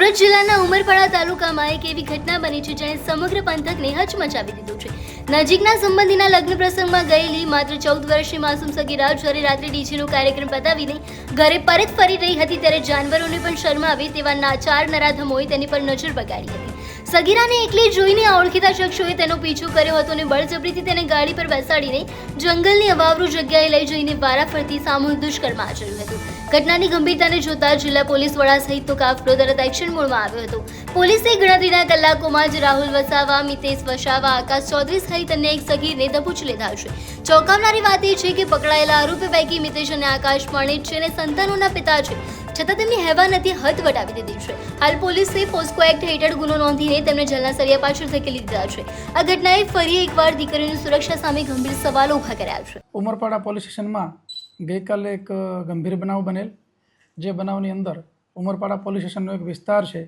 સુરત જિલ્લાના ઉમરપાડા તાલુકામાં એક એવી ઘટના બની છે જેણે સમગ્ર પંથકને હચમચાવી દીધું છે। નજીકના સંબંધીના લગ્ન પ્રસંગમાં ગયેલી માત્ર 14 વર્ષની માસૂમ સગીરા જ્યારે રાત્રે ડીજેનો કાર્યક્રમ પતાવીને ઘરે પરત ફરી રહી હતી ત્યારે જાનવરોને પણ શરમાવે તેવા નાચાર નરાધમોએ તેની પર નજર બગાડી હતી। સગીરાને એકલી જોઈને આ ઓળખીતા શખ્સોએ તેનો પીછો કર્યો હતો અને બળજબરીથી તેને ગાડી પર બેસાડીને જંગલની અવાવરૂ જગ્યાએ લઈ જઈને વારાફરતી સામૂહિક દુષ્કર્મ આચર્યું હતું। ઘટનાની ગંભીરતાને જોતા જિલ્લા પોલીસ વડા સહિતનો કાફલો તરત એક્શન મોડમાં આવ્યો હતો। પોલીસે ગણતરીના કલાકોમાં જ રાહુલ વસાવા, મિતેશ વસાવા, આકાશ ચૌધરી સહિત અન્ય એક સગીરને દબોચી લીધા છે। ચોંકાવનારી વાત એ છે કે પકડાયેલા આરોપી પૈકી મિતેશ અને આકાશ પરણિત છે અને સંતાનોના પિતા છે, છતાં તેમની હેવાનથી હદ વટાવી દીધી છે। હાલ પોલીસે પોસ્કો એક્ટ હેઠળ ગુનો નોંધીને તેમને જેલના સળિયા પાછળ ધકેલી દીધા છે। આ ઘટનાએ ફરી એકવાર દીકરીની સુરક્ષા સામે ગંભીર સવાલો ઊભા કર્યા છે। ઉમરપાડા પોલીસ સ્ટેશનમાં ગઈકાલે એક ગંભીર બનાવ બનેલ, જે બનાવની અંદર ઉમરપાડા પોલીસ સ્ટેશનનો એક વિસ્તાર છે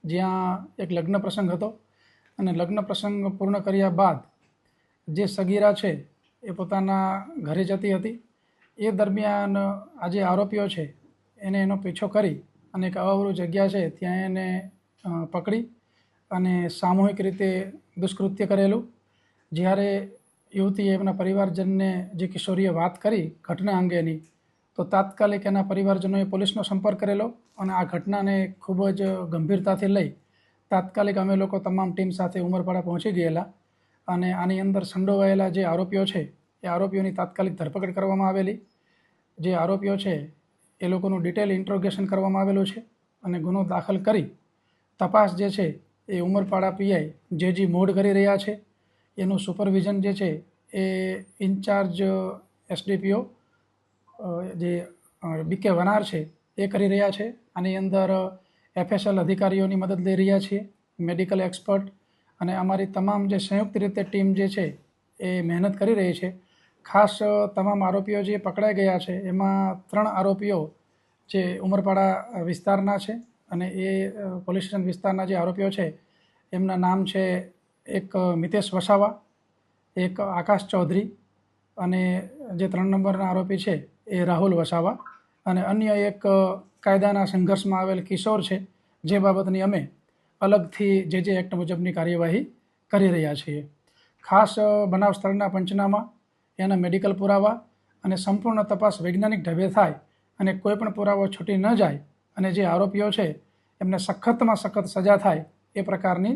જ્યાં એક લગ્ન પ્રસંગ હતો અને લગ્ન પ્રસંગ પૂર્ણ કર્યા બાદ જે સગીરા છે એ પોતાના ઘરે જતી હતી। એ દરમિયાન આ જે આરોપીઓ છે એને એનો પીછો કરી અને એક અવાવરૂ જગ્યા છે ત્યાં એને પકડી અને સામૂહિક રીતે દુષ્કૃત્ય કરેલું। જ્યારે યુવતીએ એમના પરિવારજનને જે કિશોરીએ વાત કરી ઘટના અંગેની, તો તાત્કાલિક એના પરિવારજનોએ પોલીસનો સંપર્ક કરેલો અને આ ઘટનાને ખૂબ જ ગંભીરતાથી લઈ તાત્કાલિક અમે લોકો તમામ ટીમ સાથે ઉમરપાડા પહોંચી ગયેલા અને આની અંદર સંડોવાયેલા જે આરોપીઓ છે એ આરોપીઓની તાત્કાલિક ધરપકડ કરવામાં આવેલી। જે આરોપીઓ છે એ લોકોનું ડિટેલ ઇન્ટ્રોગેશન કરવામાં આવેલું છે અને ગુનો દાખલ કરી તપાસ જે છે એ ઉમરપાડા પીઆઈ જેજી મોડ કરી રહ્યા છે। એનું સુપરવિઝન જે છે એ ઇન્ચાર્જ એસડીપીઓ જે બીકે વનાર છે એ કરી રહ્યા છે। આની અંદર એફએસએલ અધિકારીઓની મદદ લઈ રહ્યા છીએ, મેડિકલ એક્સપર્ટ અને અમારી તમામ જે સંયુક્ત રીતે ટીમ જે છે એ મહેનત કરી રહી છે। ખાસ તમામ આરોપીઓ જે પકડાઈ ગયા છે એમાં 3 આરોપીઓ જે ઉમરપાડા વિસ્તારના છે અને એ પોલીસ સ્ટેશન વિસ્તારના જે આરોપીઓ છે એમના નામ છે એક મિતેશ વસાવા, એક આકાશ ચૌધરી અને જે 3 નંબરના આરોપી છે એ રાહુલ વસાવા અને અન્ય એક કાયદાના સંઘર્ષમાં આવેલ કિશોર છે, જે બાબતની અમે અલગથી જે એક્ટ મુજબની કાર્યવાહી કરી રહ્યા છીએ। ખાસ બનાવ સ્થળના પંચનામા, એના મેડિકલ પુરાવા અને સંપૂર્ણ તપાસ વૈજ્ઞાનિક ઢબે થાય અને કોઈ પણ પુરાવો છૂટી ન જાય અને જે આરોપીઓ છે એમને સખતમાં સખત સજા થાય એ પ્રકારની